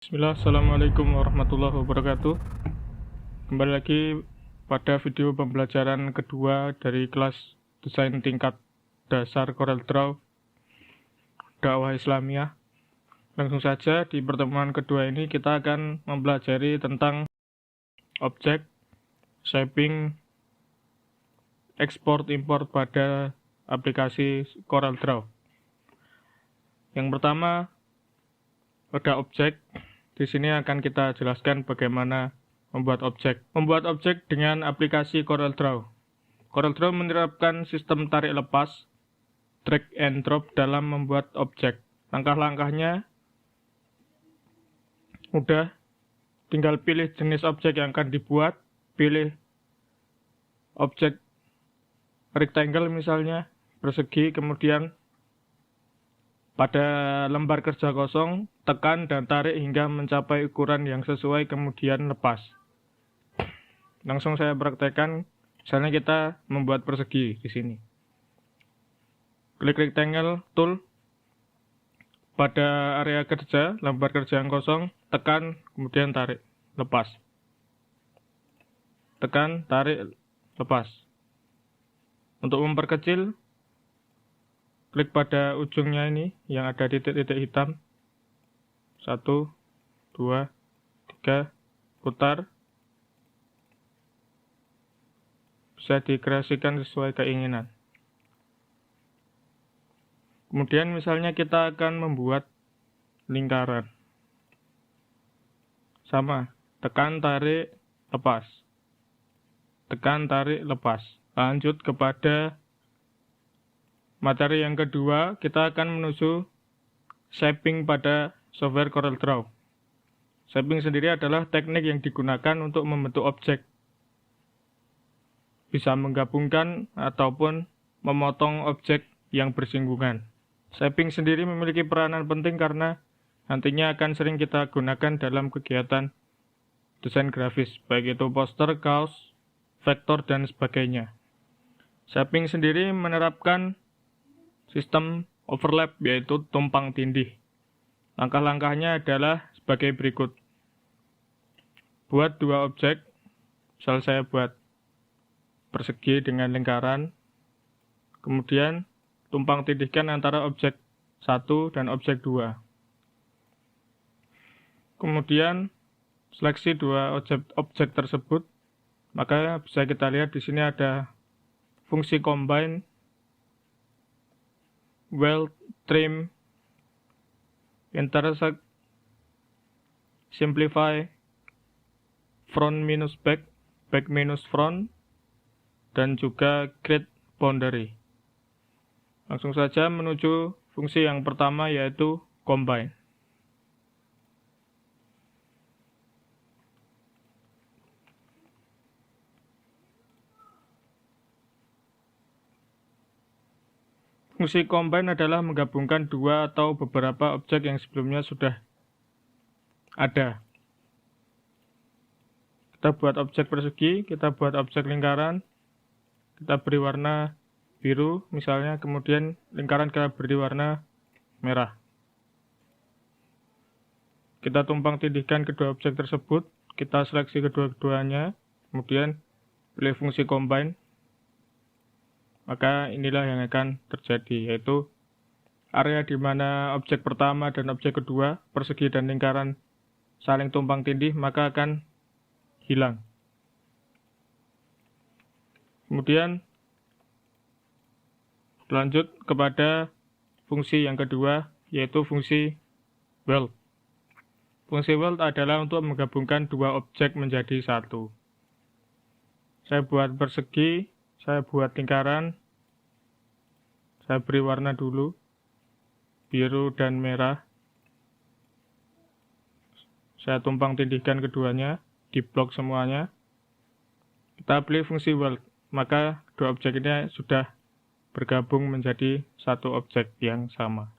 Bismillah, Assalamualaikum warahmatullahi wabarakatuh. Kembali lagi pada video pembelajaran kedua dari kelas desain tingkat dasar CorelDRAW dakwah Islamiyah. Langsung saja di pertemuan kedua ini kita akan mempelajari tentang objek, shaping, ekspor impor pada aplikasi CorelDRAW. Yang pertama ada objek. Di sini akan kita jelaskan bagaimana membuat objek. Membuat objek dengan aplikasi CorelDRAW. CorelDRAW menerapkan sistem tarik lepas, drag and drop dalam membuat objek. Langkah-langkahnya mudah. Tinggal pilih jenis objek yang akan dibuat, pilih objek rectangle misalnya, persegi, kemudian pada lembar kerja kosong, tekan dan tarik hingga mencapai ukuran yang sesuai, kemudian lepas. Langsung saya praktekkan, misalnya kita membuat persegi di sini. Klik rectangle tool, pada area kerja, lembar kerja yang kosong, tekan, kemudian tarik, lepas. Tekan, tarik, lepas. Untuk memperkecil, klik pada ujungnya ini yang ada titik-titik hitam. 1, 2, 3, putar. Bisa dikreasikan sesuai keinginan. Kemudian misalnya kita akan membuat lingkaran. Sama, tekan, tarik, lepas. Tekan, tarik, lepas. Lanjut kepada materi yang kedua, kita akan menuju shaping pada software CorelDRAW. Shaping sendiri adalah teknik yang digunakan untuk membentuk objek. Bisa menggabungkan ataupun memotong objek yang bersinggungan. Shaping sendiri memiliki peranan penting karena nantinya akan sering kita gunakan dalam kegiatan desain grafis, baik itu poster, kaos, vektor, dan sebagainya. Shaping sendiri menerapkan sistem overlap, yaitu tumpang tindih. Langkah-langkahnya adalah sebagai berikut. Buat dua objek, misal saya buat persegi dengan lingkaran, kemudian tumpang tindihkan antara objek 1 dan objek 2. Kemudian seleksi dua objek tersebut, maka bisa kita lihat di sini ada fungsi combine, weld, trim, intersect, simplify, front minus back, back minus front, dan juga grid boundary. Langsung saja menuju fungsi yang pertama, yaitu combine. Fungsi combine adalah menggabungkan dua atau beberapa objek yang sebelumnya sudah ada. Kita buat objek persegi, kita buat objek lingkaran, kita beri warna biru misalnya, kemudian lingkaran kita beri warna merah. Kita tumpang tindihkan kedua objek tersebut, kita seleksi kedua-duanya, kemudian pilih fungsi combine. Maka inilah yang akan terjadi, yaitu area di mana objek pertama dan objek kedua, persegi dan lingkaran, saling tumpang tindih, maka akan hilang. Kemudian lanjut kepada fungsi yang kedua, yaitu fungsi weld. Fungsi weld adalah untuk menggabungkan dua objek menjadi satu. Saya buat persegi, saya buat lingkaran, saya beri warna dulu, biru dan merah. Saya tumpang tindihkan keduanya, di blok semuanya. Kita pilih fungsi weld, maka dua objek ini sudah bergabung menjadi satu objek yang sama.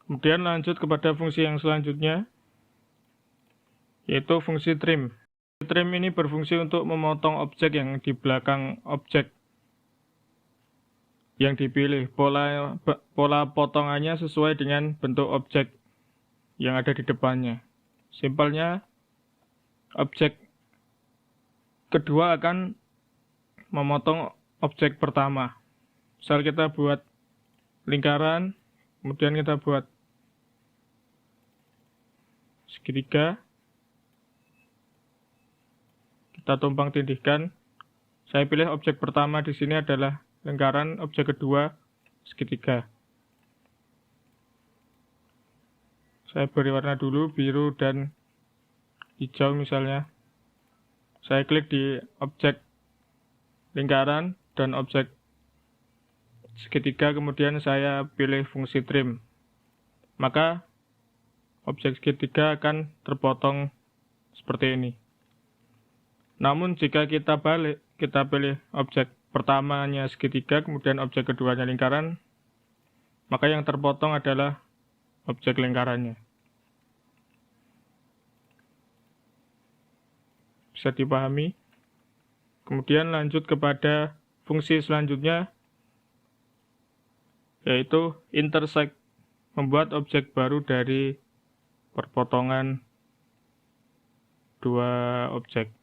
Kemudian lanjut kepada fungsi yang selanjutnya, yaitu fungsi trim. Trim ini berfungsi untuk memotong objek yang di belakang objek yang dipilih. Pola potongannya sesuai dengan bentuk objek yang ada di depannya. Simpelnya, objek kedua akan memotong objek pertama. Misal kita buat lingkaran, kemudian kita buat segitiga, kita tumpang tindihkan. Saya pilih objek pertama di sini adalah lingkaran, objek kedua segitiga. Saya beri warna dulu, biru dan hijau misalnya. Saya klik di objek lingkaran dan objek segitiga, kemudian saya pilih fungsi trim. Maka objek segitiga akan terpotong seperti ini. Namun jika kita balik, kita pilih objek pertamanya segitiga, kemudian objek keduanya lingkaran, maka yang terpotong adalah objek lingkarannya. Bisa dipahami? Kemudian lanjut kepada fungsi selanjutnya, yaitu intersect, membuat objek baru dari perpotongan dua objek.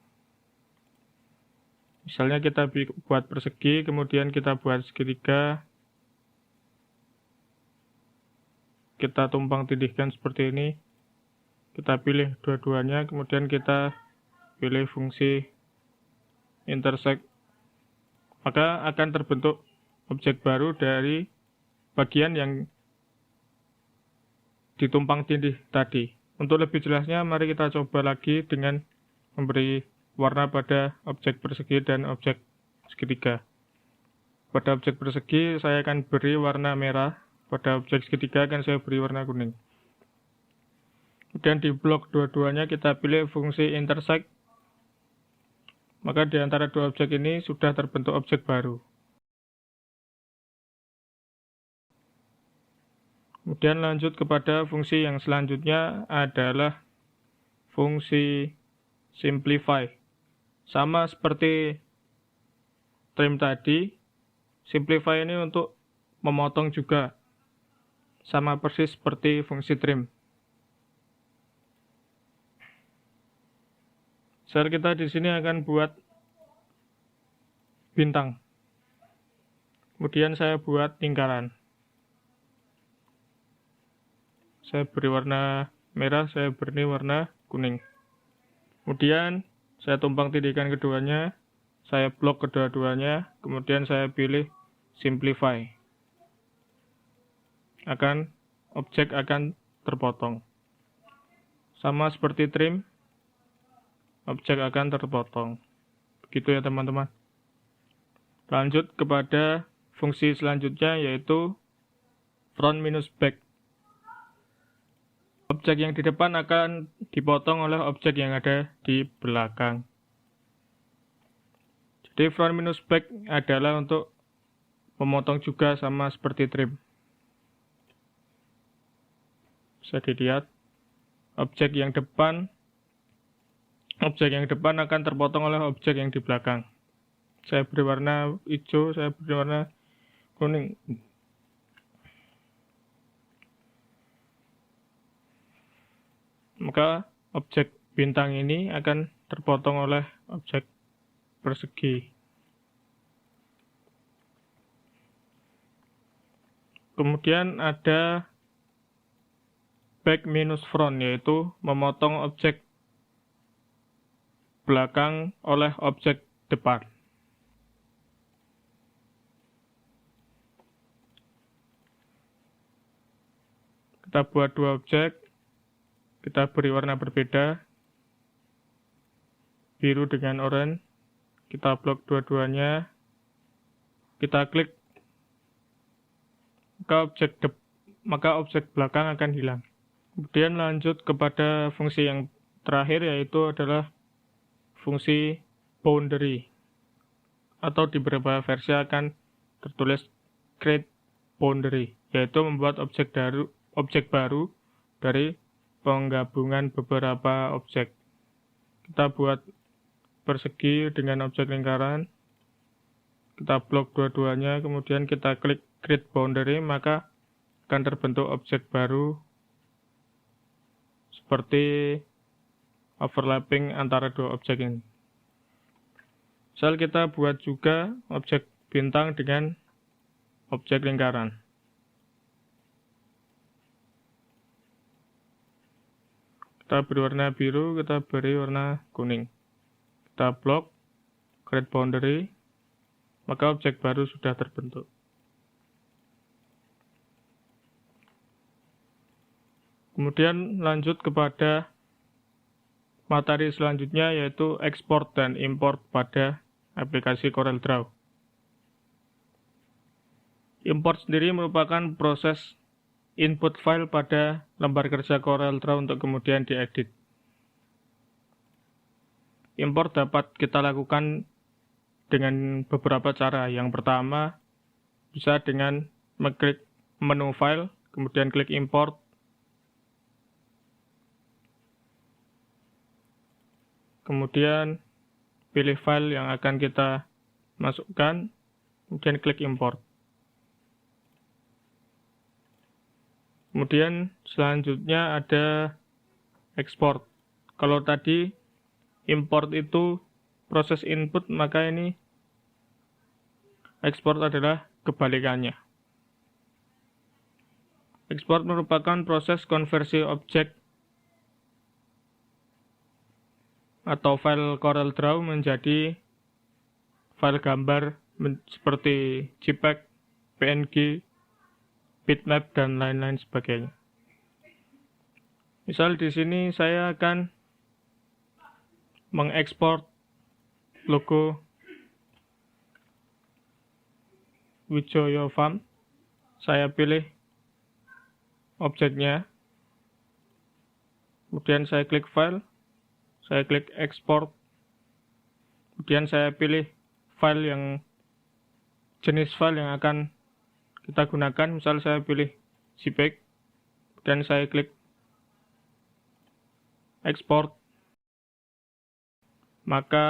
Misalnya kita buat persegi, kemudian kita buat segitiga, kita tumpang tindihkan seperti ini, kita pilih dua-duanya, kemudian kita pilih fungsi intersect, maka akan terbentuk objek baru dari bagian yang ditumpang tindih tadi. Untuk lebih jelasnya, mari kita coba lagi dengan memberi warna pada objek persegi dan objek segitiga. Pada objek persegi saya akan beri warna merah, pada objek segitiga akan saya beri warna kuning. Kemudian di blok dua-duanya kita pilih fungsi intersect, maka di antara dua objek ini sudah terbentuk objek baru. Kemudian lanjut kepada fungsi yang selanjutnya adalah fungsi simplify. Sama seperti trim tadi, simplify ini untuk memotong juga. Sama persis seperti fungsi trim. Misal kita di sini akan buat bintang. Kemudian saya buat lingkaran. Saya beri warna merah, saya beri warna kuning. Kemudian saya tumpang tindihkan keduanya, saya blok kedua-duanya, kemudian saya pilih simplify. Objek akan terpotong. Sama seperti trim, objek akan terpotong. Begitu ya teman-teman. Lanjut kepada fungsi selanjutnya, yaitu front minus back. Objek yang di depan akan dipotong oleh objek yang ada di belakang. Jadi front minus back adalah untuk memotong juga, sama seperti trim. Bisa dilihat, objek yang depan akan terpotong oleh objek yang di belakang. Saya beri warna hijau, saya beri warna kuning. Maka objek bintang ini akan terpotong oleh objek persegi. Kemudian ada back minus front, yaitu memotong objek belakang oleh objek depan. Kita buat dua objek, kita beri warna berbeda, biru dengan oranye, kita blok dua-duanya, kita klik, maka objek belakang akan hilang. Kemudian lanjut kepada fungsi yang terakhir, yaitu adalah fungsi boundary, atau di beberapa versi akan tertulis create boundary, yaitu membuat objek baru dari penggabungan beberapa objek. Kita buat persegi dengan objek lingkaran, kita blok dua-duanya, kemudian kita klik create boundary, maka akan terbentuk objek baru seperti overlapping antara dua objek ini. Misal kita buat juga objek bintang dengan objek lingkaran. Kita beri warna biru, kita beri warna kuning. Kita blok, create boundary, maka objek baru sudah terbentuk. Kemudian lanjut kepada materi selanjutnya, yaitu export dan import pada aplikasi CorelDRAW. Import sendiri merupakan proses input file pada lembar kerja CorelDRAW untuk kemudian diedit. Import dapat kita lakukan dengan beberapa cara. Yang pertama, bisa dengan mengklik menu file, kemudian klik import. Kemudian pilih file yang akan kita masukkan, kemudian klik import. Kemudian selanjutnya ada export. Kalau tadi import itu proses input, maka ini export adalah kebalikannya. Export merupakan proses konversi objek atau file CorelDRAW menjadi file gambar seperti JPEG, PNG, bitmap, dan lain-lain sebagainya. Misal di sini saya akan mengekspor logo Wijaya Farm. Saya pilih objeknya, kemudian saya klik file, saya klik export, kemudian saya pilih file yang jenis file yang akan kita gunakan. Misal saya pilih JPEG, dan saya klik export, maka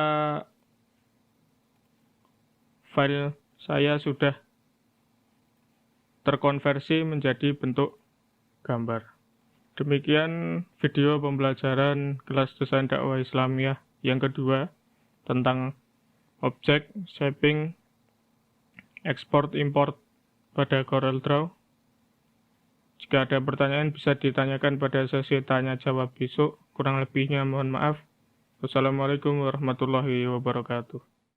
file saya sudah terkonversi menjadi bentuk gambar. Demikian video pembelajaran kelas desain dakwah Islamiyah yang kedua tentang objek, shaping, export, import pada CorelDRAW. Jika ada pertanyaan bisa ditanyakan pada sesi tanya jawab besok. Kurang lebihnya mohon maaf. Wassalamualaikum warahmatullahi wabarakatuh.